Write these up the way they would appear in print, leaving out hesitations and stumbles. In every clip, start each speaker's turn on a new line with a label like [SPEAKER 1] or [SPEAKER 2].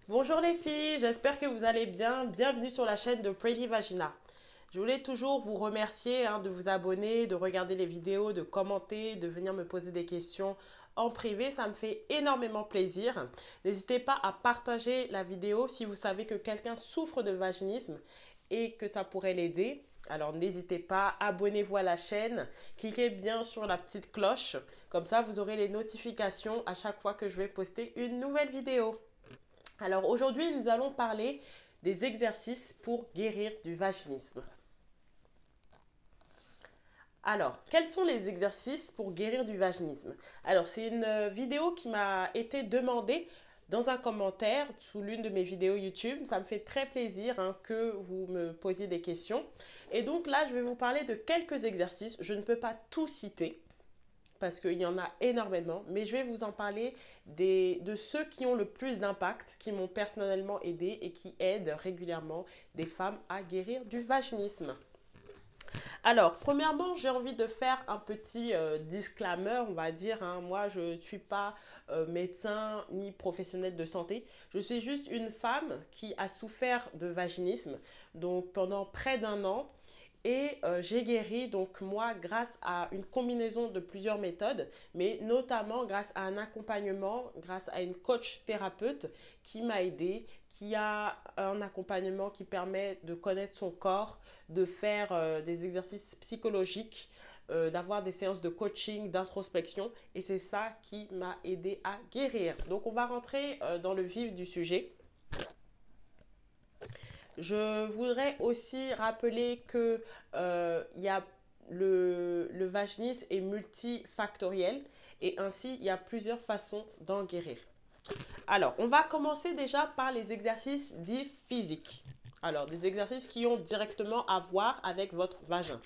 [SPEAKER 1] Bonjour les filles, j'espère que vous allez bien. Bienvenue sur la chaîne de Pretty Vagina. Je voulais toujours vous remercier de vous abonner, de regarder les vidéos, de commenter, de venir me poser des questions en privé. Ça me fait énormément plaisir. N'hésitez pas à partager la vidéo si vous savez que quelqu'un souffre de vaginisme et que ça pourrait l'aider. Alors n'hésitez pas, abonnez-vous à la chaîne, cliquez bien sur la petite cloche. Comme ça, vous aurez les notifications à chaque fois que je vais poster une nouvelle vidéo. Alors aujourd'hui, nous allons parler des exercices pour guérir du vaginisme. Alors, quels sont les exercices pour guérir du vaginisme? Alors, c'est une vidéo qui m'a été demandée dans un commentaire sous l'une de mes vidéos YouTube. Ça me fait très plaisir que vous me posiez des questions. Et donc là, je vais vous parler de quelques exercices. Je ne peux pas tout citer parce qu'il y en a énormément, mais je vais vous en parler de ceux qui ont le plus d'impact, qui m'ont personnellement aidé et qui aident régulièrement des femmes à guérir du vaginisme. Alors, premièrement, j'ai envie de faire un petit disclaimer, on va dire. Moi, je ne suis pas médecin ni professionnel de santé. Je suis juste une femme qui a souffert de vaginisme donc pendant près d'un an. Et j'ai guéri, donc moi, grâce à une combinaison de plusieurs méthodes, mais notamment grâce à un accompagnement, grâce à une coach thérapeute qui m'a aidé, qui a un accompagnement qui permet de connaître son corps, de faire des exercices psychologiques, d'avoir des séances de coaching, d'introspection. Et c'est ça qui m'a aidé à guérir. Donc on va rentrer dans le vif du sujet. Je voudrais aussi rappeler que y a le vaginisme est multifactoriel et ainsi il y a plusieurs façons d'en guérir. Alors, on va commencer déjà par les exercices dits physiques. Alors, des exercices qui ont directement à voir avec votre vagin.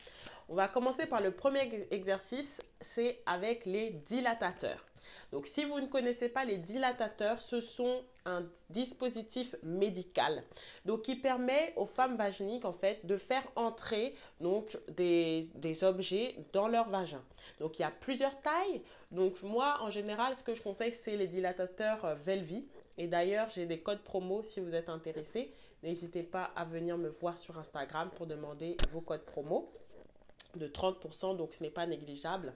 [SPEAKER 1] On va commencer par le premier exercice, c'est avec les dilatateurs. Donc, si vous ne connaissez pas les dilatateurs, ce sont un dispositif médical donc qui permet aux femmes vaginiques en fait de faire entrer donc des objets dans leur vagin. Donc il y a plusieurs tailles. Donc moi en général ce que je conseille c'est les dilatateurs Velvi et d'ailleurs j'ai des codes promo si vous êtes intéressés. N'hésitez pas à venir me voir sur Instagram pour demander vos codes promo de 30%, donc ce n'est pas négligeable.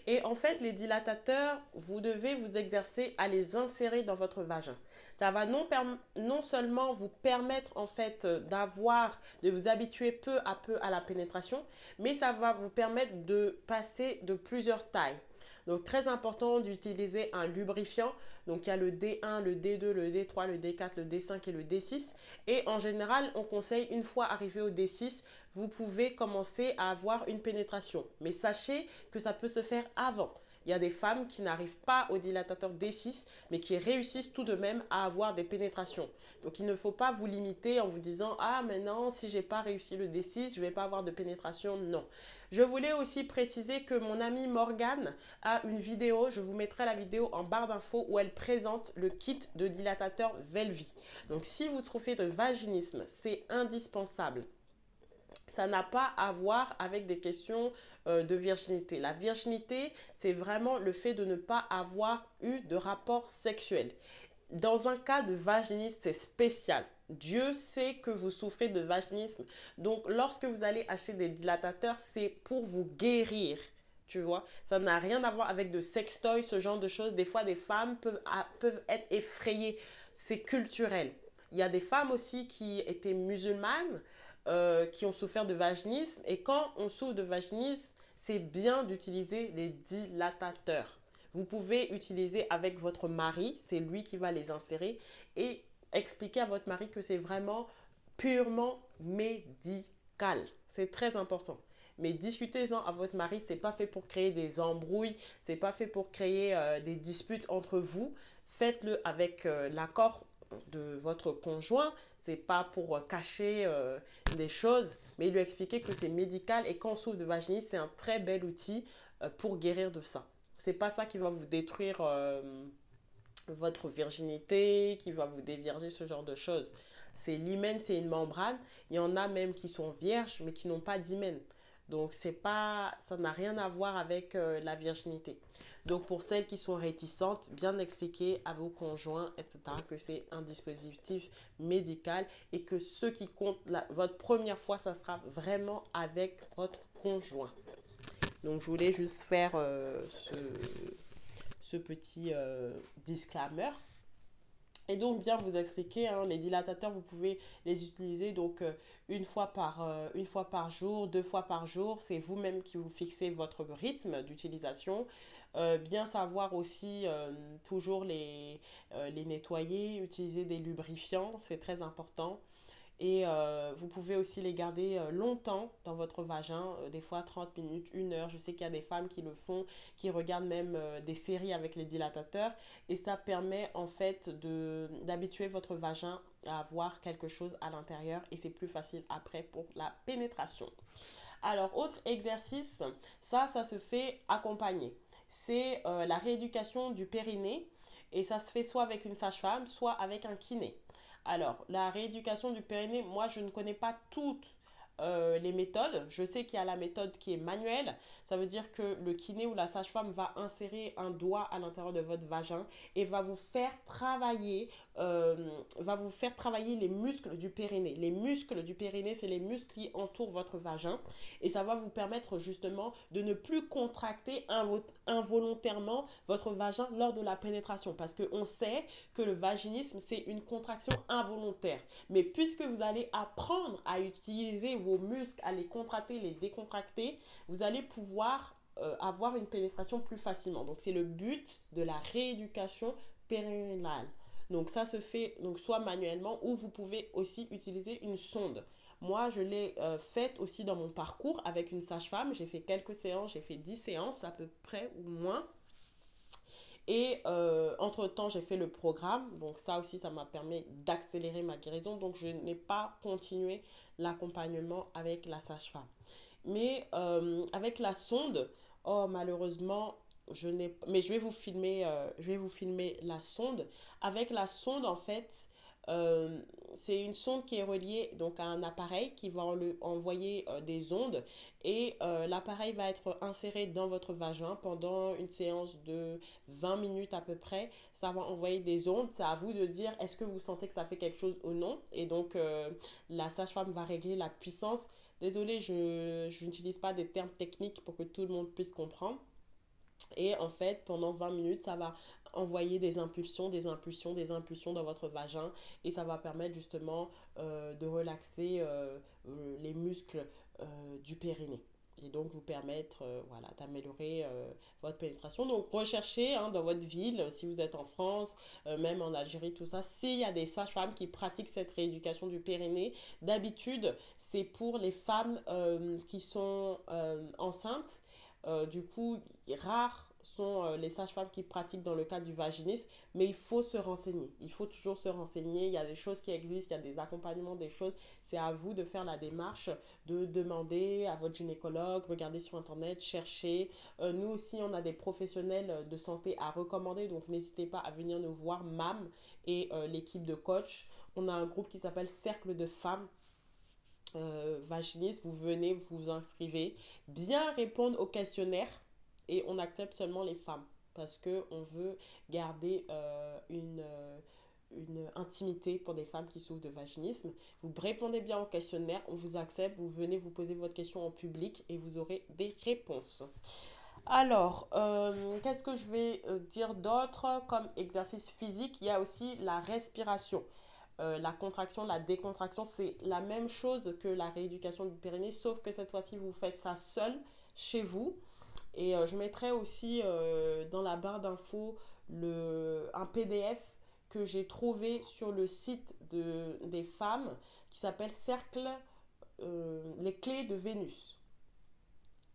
[SPEAKER 1] Et en fait, les dilatateurs, vous devez vous exercer à les insérer dans votre vagin. Ça va non seulement vous permettre en fait de vous habituer peu à la pénétration, mais ça va vous permettre de passer de plusieurs tailles. Donc très important d'utiliser un lubrifiant. Donc il y a le D1, le D2, le D3, le D4, le D5 et le D6. Et en général, on conseille une fois arrivé au D6, vous pouvez commencer à avoir une pénétration. Mais sachez que ça peut se faire avant. Il y a des femmes qui n'arrivent pas au dilatateur D6, mais qui réussissent tout de même à avoir des pénétrations. Donc il ne faut pas vous limiter en vous disant « Ah, maintenant, si je n'ai pas réussi le D6, je ne vais pas avoir de pénétration. » Non. Je voulais aussi préciser que mon amie Morgane a une vidéo, je vous mettrai la vidéo en barre d'infos où elle présente le kit de dilatateur Velvi. Donc si vous souffrez de vaginisme, c'est indispensable. Ça n'a pas à voir avec des questions de virginité. La virginité, c'est vraiment le fait de ne pas avoir eu de rapport sexuel. Dans un cas de vaginisme, c'est spécial. Dieu sait que vous souffrez de vaginisme. Donc, lorsque vous allez acheter des dilatateurs, c'est pour vous guérir. Tu vois, ça n'a rien à voir avec de sextoy, ce genre de choses. Des fois, des femmes peuvent être effrayées. C'est culturel. Il y a des femmes aussi qui étaient musulmanes, qui ont souffert de vaginisme. Et quand on souffre de vaginisme, c'est bien d'utiliser des dilatateurs. Vous pouvez utiliser avec votre mari, c'est lui qui va les insérer et expliquer à votre mari que c'est vraiment purement médical. C'est très important. Mais discutez-en à votre mari, c'est pas fait pour créer des embrouilles, c'est pas fait pour créer des disputes entre vous. Faites-le avec l'accord de votre conjoint. C'est pas pour cacher des choses, mais lui expliquer que c'est médical et quand on souffre de vaginisme, c'est un très bel outil pour guérir de ça. C'est pas ça qui va vous détruire votre virginité, qui va vous dévierger, ce genre de choses. C'est l'hymen, c'est une membrane. Il y en a même qui sont vierges, mais qui n'ont pas d'hymen. Donc, ça n'a rien à voir avec la virginité. Donc, pour celles qui sont réticentes, bien expliquer à vos conjoints, etc., que c'est un dispositif médical et que ce qui compte, votre première fois, ça sera vraiment avec votre conjoint. Donc, je voulais juste faire ce petit disclaimer. Et donc, bien vous expliquer, hein, les dilatateurs, vous pouvez les utiliser donc une fois par jour, 2 fois par jour. C'est vous-même qui vous fixez votre rythme d'utilisation. Bien savoir aussi toujours les nettoyer, utiliser des lubrifiants, c'est très important. Et vous pouvez aussi les garder longtemps dans votre vagin, des fois 30 minutes, 1 heure. Je sais qu'il y a des femmes qui le font, qui regardent même des séries avec les dilatateurs. Et ça permet en fait d'habituer votre vagin à avoir quelque chose à l'intérieur. Et c'est plus facile après pour la pénétration. Alors, autre exercice, ça se fait accompagné. C'est la rééducation du périnée. Et ça se fait soit avec une sage-femme, soit avec un kiné. Alors, la rééducation du périnée, moi, je ne connais pas toutes les méthodes. Je sais qu'il y a la méthode qui est manuelle. Ça veut dire que le kiné ou la sage-femme va insérer un doigt à l'intérieur de votre vagin et euh, va vous faire travailler les muscles du périnée. Les muscles du périnée, c'est les muscles qui entourent votre vagin et ça va vous permettre justement de ne plus contracter involontairement votre vagin lors de la pénétration parce qu'on sait que le vaginisme, c'est une contraction involontaire. Mais puisque vous allez apprendre à utiliser vos muscles, à les contracter, les décontracter, vous allez pouvoir avoir une pénétration plus facilement. Donc, c'est le but de la rééducation périnéale. Donc, ça se fait donc, soit manuellement ou vous pouvez aussi utiliser une sonde. Moi, je l'ai faite aussi dans mon parcours avec une sage-femme. J'ai fait quelques séances, j'ai fait 10 séances à peu près ou moins. Et entre-temps, j'ai fait le programme. Donc ça aussi, ça m'a permis d'accélérer ma guérison. Donc je n'ai pas continué l'accompagnement avec la sage-femme. Mais avec la sonde, oh malheureusement, je n'ai. Mais je vais vous filmer la sonde. Avec la sonde, en fait, euh, c'est une sonde qui est reliée donc à un appareil qui va envoyer des ondes et l'appareil va être inséré dans votre vagin pendant une séance de 20 minutes à peu près. Ça va envoyer des ondes. C'est à vous de dire est-ce que vous sentez que ça fait quelque chose ou non. Et donc la sage-femme va régler la puissance. Désolée, je n'utilise pas des termes techniques pour que tout le monde puisse comprendre. Et en fait, pendant 20 minutes, ça va envoyer des impulsions, des impulsions, des impulsions dans votre vagin. Et ça va permettre justement de relaxer les muscles du périnée. Et donc vous permettre voilà, d'améliorer votre pénétration. Donc recherchez hein, dans votre ville, si vous êtes en France, même en Algérie, tout ça, s'il y a des sages-femmes qui pratiquent cette rééducation du périnée. D'habitude, c'est pour les femmes qui sont enceintes du coup, rares sont les sages-femmes qui pratiquent dans le cadre du vaginisme, mais il faut se renseigner. Il faut toujours se renseigner. Il y a des choses qui existent, il y a des accompagnements, des choses. C'est à vous de faire la démarche, de demander à votre gynécologue, regarder sur Internet, chercher. Nous aussi, on a des professionnels de santé à recommander, donc n'hésitez pas à venir nous voir, MAM et l'équipe de coach. On a un groupe qui s'appelle Cercle de femmes vaginiste, vous venez, vous vous inscrivez, bien répondre au questionnaire et on accepte seulement les femmes parce que on veut garder une intimité pour des femmes qui souffrent de vaginisme. Vous répondez bien au questionnaire, on vous accepte, vous venez vous poser votre question en public et vous aurez des réponses. Alors, qu'est-ce que je vais dire d'autre comme exercice physique? Il y a aussi la respiration. La contraction, la décontraction, c'est la même chose que la rééducation du périnée, sauf que cette fois-ci, vous faites ça seul, chez vous. Et je mettrai aussi dans la barre d'infos un PDF que j'ai trouvé sur le site des femmes qui s'appelle Cercle, les clés de Vénus.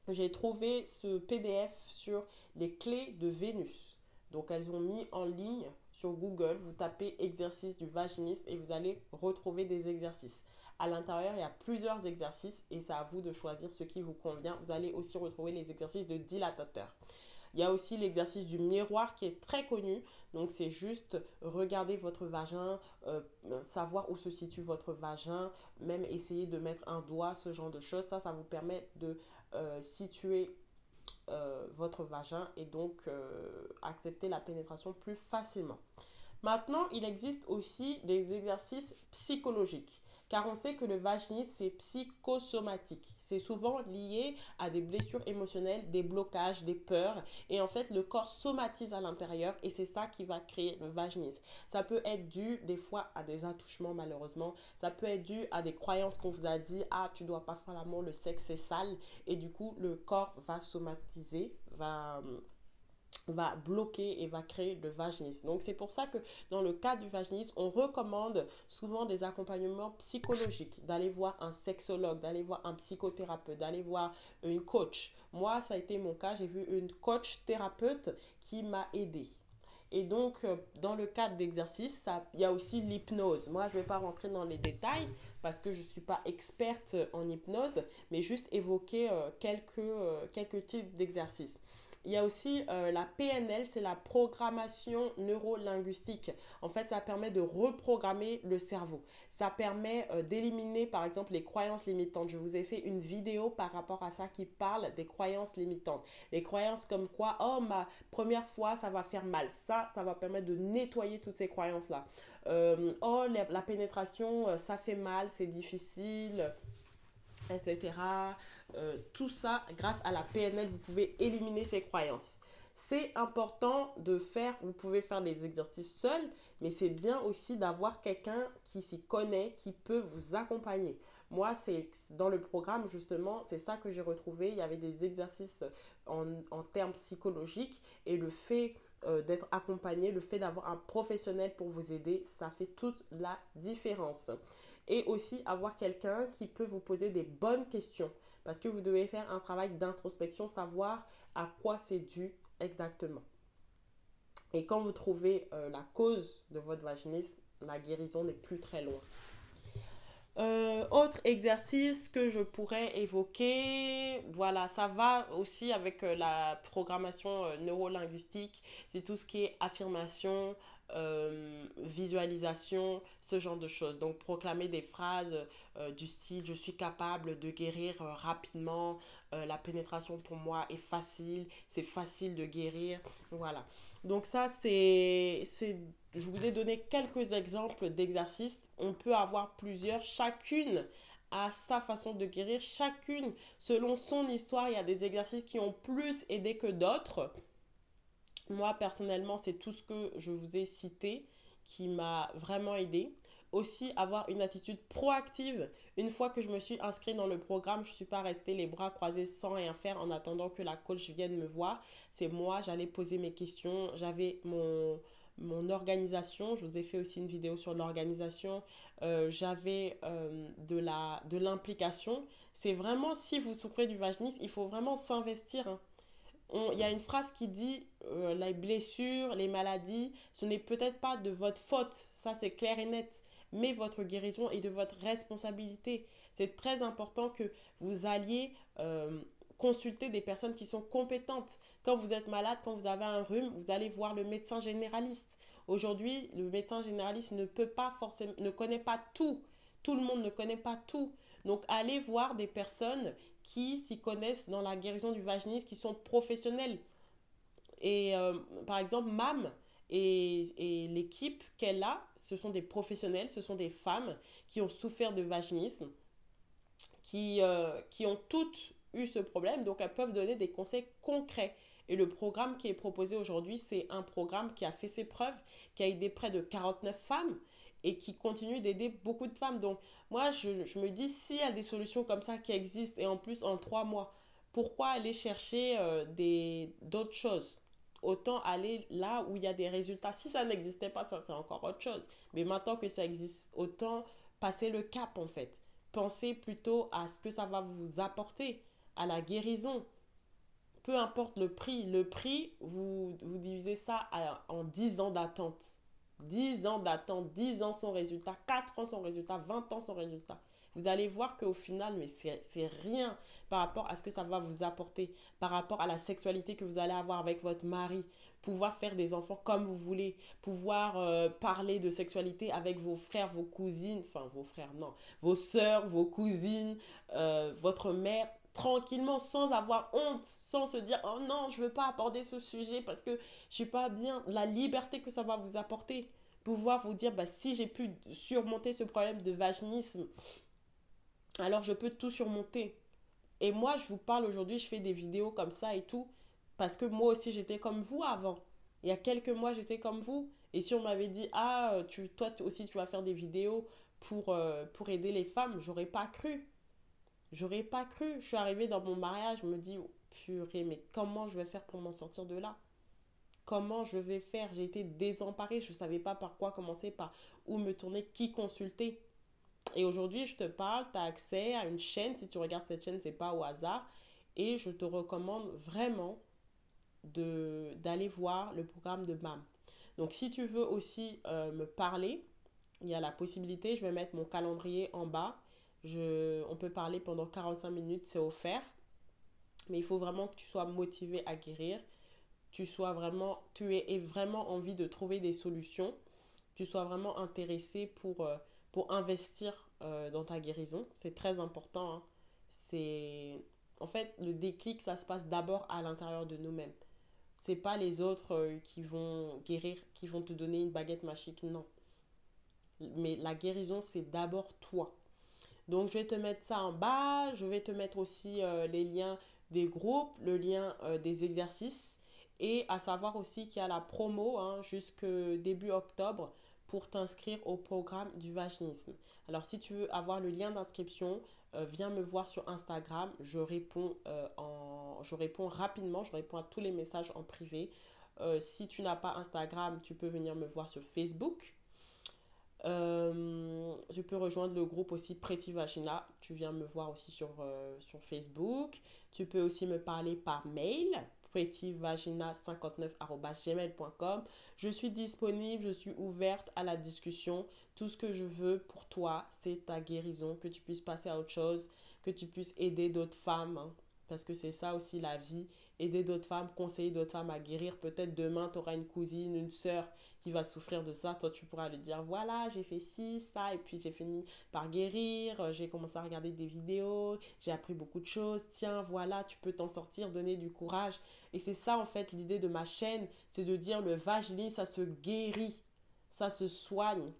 [SPEAKER 1] J'ai trouvé ce PDF sur les clés de Vénus. Donc elles ont mis en ligne sur Google, vous tapez exercice du vaginisme et vous allez retrouver des exercices. À l'intérieur, il y a plusieurs exercices et c'est à vous de choisir ce qui vous convient. Vous allez aussi retrouver les exercices de dilatateur. Il y a aussi l'exercice du miroir qui est très connu. Donc, c'est juste regarder votre vagin, savoir où se situe votre vagin, même essayer de mettre un doigt, ce genre de choses. Ça vous permet de situer votre vagin et donc accepter la pénétration plus facilement. Maintenant, il existe aussi des exercices psychologiques, car on sait que le vaginisme, c'est psychosomatique. C'est souvent lié à des blessures émotionnelles, des blocages, des peurs. Et en fait, le corps somatise à l'intérieur et c'est ça qui va créer le vaginisme. Ça peut être dû des fois à des attouchements malheureusement. Ça peut être dû à des croyances qu'on vous a dit, ah, tu dois pas faire l'amour, le sexe c'est sale. Et du coup, le corps va somatiser, va bloquer et va créer le vaginisme. Donc c'est pour ça que dans le cas du vaginisme, on recommande souvent des accompagnements psychologiques, d'aller voir un sexologue, d'aller voir un psychothérapeute, d'aller voir une coach. Moi, ça a été mon cas, j'ai vu une coach thérapeute qui m'a aidée. Et donc, dans le cadre d'exercice, il y a aussi l'hypnose. Moi, je ne vais pas rentrer dans les détails parce que je ne suis pas experte en hypnose, mais juste évoquer quelques types d'exercices. Il y a aussi la PNL, c'est la programmation neurolinguistique. En fait, ça permet de reprogrammer le cerveau. Ça permet d'éliminer, par exemple, les croyances limitantes. Je vous ai fait une vidéo par rapport à ça qui parle des croyances limitantes. Les croyances comme quoi, oh, ma première fois, ça va faire mal. Ça va permettre de nettoyer toutes ces croyances-là. Oh, la pénétration, ça fait mal, c'est difficile, etc. Tout ça, grâce à la PNL, vous pouvez éliminer ces croyances. C'est important de faire, vous pouvez faire des exercices seuls, mais c'est bien aussi d'avoir quelqu'un qui s'y connaît, qui peut vous accompagner. Moi, c'est dans le programme, justement, c'est ça que j'ai retrouvé. Il y avait des exercices en termes psychologiques et le fait d'être accompagné, le fait d'avoir un professionnel pour vous aider, ça fait toute la différence. Et aussi avoir quelqu'un qui peut vous poser des bonnes questions parce que vous devez faire un travail d'introspection, savoir à quoi c'est dû exactement. Et quand vous trouvez la cause de votre vaginisme, la guérison n'est plus très loin. Autre exercice que je pourrais évoquer, voilà, ça va aussi avec la programmation neurolinguistique, c'est tout ce qui est affirmation, visualisation, ce genre de choses. Donc proclamer des phrases du style je suis capable de guérir rapidement, la pénétration pour moi est facile, c'est facile de guérir, voilà. Donc ça je vous ai donné quelques exemples d'exercices. On peut avoir plusieurs, chacune a sa façon de guérir, chacune selon son histoire. Il y a des exercices qui ont plus aidé que d'autres. Moi, personnellement, c'est tout ce que je vous ai cité qui m'a vraiment aidé. Aussi, avoir une attitude proactive. Une fois que je me suis inscrite dans le programme, je ne suis pas restée les bras croisés sans rien faire en attendant que la coach vienne me voir. C'est moi, j'allais poser mes questions. J'avais mon organisation. Je vous ai fait aussi une vidéo sur l'organisation. J'avais de l'implication. C'est vraiment, si vous souffrez du vaginisme, il faut vraiment s'investir, hein. Il y a une phrase qui dit les blessures, les maladies, ce n'est peut-être pas de votre faute, ça c'est clair et net, mais votre guérison est de votre responsabilité. C'est très important que vous alliez consulter des personnes qui sont compétentes. Quand vous êtes malade, quand vous avez un rhume, vous allez voir le médecin généraliste. Aujourd'hui, le médecin généraliste ne peut pas forcément, ne connaît pas tout. Tout le monde ne connaît pas tout. Donc, allez voir des personnes qui s'y connaissent dans la guérison du vaginisme, qui sont professionnels. Et par exemple, MAM et l'équipe qu'elle a, ce sont des professionnels, ce sont des femmes qui ont souffert de vaginisme, qui ont toutes eu ce problème, donc elles peuvent donner des conseils concrets. Et le programme qui est proposé aujourd'hui, c'est un programme qui a fait ses preuves, qui a aidé près de 49 femmes et qui continue d'aider beaucoup de femmes. Donc moi, je me dis, s'il y a des solutions comme ça qui existent, et en plus en 3 mois, pourquoi aller chercher d'autres choses? Autant aller là où il y a des résultats. Si ça n'existait pas, ça c'est encore autre chose. Mais maintenant que ça existe, autant passer le cap en fait. Pensez plutôt à ce que ça va vous apporter, à la guérison. Peu importe le prix. Le prix, vous divisez ça en 10 ans d'attente. 10 ans d'attente, 10 ans sans résultat, 4 ans sans résultat, 20 ans sans résultat. Vous allez voir qu'au final, mais c'est rien par rapport à ce que ça va vous apporter, par rapport à la sexualité que vous allez avoir avec votre mari, pouvoir faire des enfants comme vous voulez, pouvoir parler de sexualité avec vos frères, vos cousines, enfin vos frères, non, vos soeurs, vos cousines, votre mère, tranquillement, sans avoir honte, sans se dire oh non, je veux pas aborder ce sujet parce que je suis pas bien. La liberté que ça va vous apporter, pouvoir vous dire bah si j'ai pu surmonter ce problème de vaginisme, alors je peux tout surmonter. Et moi, je vous parle aujourd'hui, je fais des vidéos comme ça et tout, parce que moi aussi, j'étais comme vous avant. Il y a quelques mois, j'étais comme vous. Et si on m'avait dit, ah, toi aussi, tu vas faire des vidéos pour aider les femmes, j'aurais pas cru. J'aurais pas cru. Je suis arrivée dans mon mariage, je me dis, oh, purée, mais comment je vais faire pour m'en sortir de là? Comment je vais faire? J'ai été désemparée, je ne savais pas par quoi commencer, par où me tourner, qui consulter. Et aujourd'hui, je te parle, tu as accès à une chaîne. Si tu regardes cette chaîne, c'est pas au hasard. Et je te recommande vraiment d'aller voir le programme de MAM. Donc, si tu veux aussi me parler, il y a la possibilité, je vais mettre mon calendrier en bas. On peut parler pendant 45 minutes, c'est offert. Mais il faut vraiment que tu sois motivé à guérir. Tu aies vraiment envie de trouver des solutions. Tu sois vraiment intéressé pour investir dans ta guérison. C'est très important. Hein. C'est En fait, le déclic, ça se passe d'abord à l'intérieur de nous-mêmes. C'est pas les autres qui vont guérir, qui vont te donner une baguette magique, non. Mais la guérison, c'est d'abord toi. Donc, je vais te mettre ça en bas. Je vais te mettre aussi les liens des groupes, le lien des exercices. Et à savoir aussi qu'il y a la promo hein, jusque début octobre pour t'inscrire au programme du vaginisme. Alors, si tu veux avoir le lien d'inscription, viens me voir sur Instagram. Je réponds rapidement. Je réponds à tous les messages en privé. Si tu n'as pas Instagram, tu peux venir me voir sur Facebook. Je peux rejoindre le groupe aussi Pretty Vagina. Tu viens me voir aussi sur Facebook. Tu peux aussi me parler par mail prettyvagina59@gmail.com. Je suis disponible, je suis ouverte à la discussion. Tout ce que je veux pour toi, c'est ta guérison, que tu puisses passer à autre chose, que tu puisses aider d'autres femmes. Hein, parce que c'est ça aussi la vie. Aider d'autres femmes, conseiller d'autres femmes à guérir. Peut-être demain, tu auras une cousine, une soeur qui va souffrir de ça, toi tu pourras lui dire voilà j'ai fait ci, ça et puis j'ai fini par guérir, j'ai commencé à regarder des vidéos, j'ai appris beaucoup de choses, tiens voilà tu peux t'en sortir, donner du courage. Et c'est ça en fait l'idée de ma chaîne, c'est de dire le vaginisme ça se guérit, ça se soigne.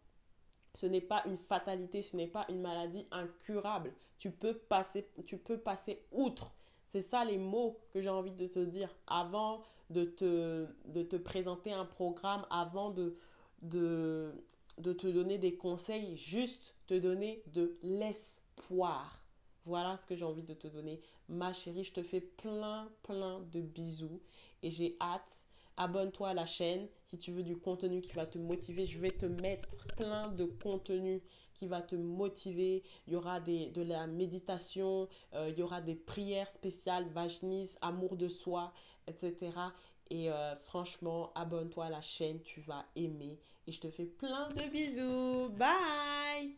[SPEAKER 1] Ce n'est pas une fatalité, ce n'est pas une maladie incurable. Tu peux passer outre. C'est ça les mots que j'ai envie de te dire avant de te présenter un programme, avant de, de te donner des conseils, juste te donner de l'espoir. Voilà ce que j'ai envie de te donner. Ma chérie, je te fais plein de bisous et j'ai hâte. Abonne-toi à la chaîne si tu veux du contenu qui va te motiver. Je vais te mettre plein de contenu qui va te motiver. Il y aura de la méditation, il y aura des prières spéciales, vaginisme, amour de soi, etc. Et franchement, abonne-toi à la chaîne, tu vas aimer. Et je te fais plein de bisous. Bye!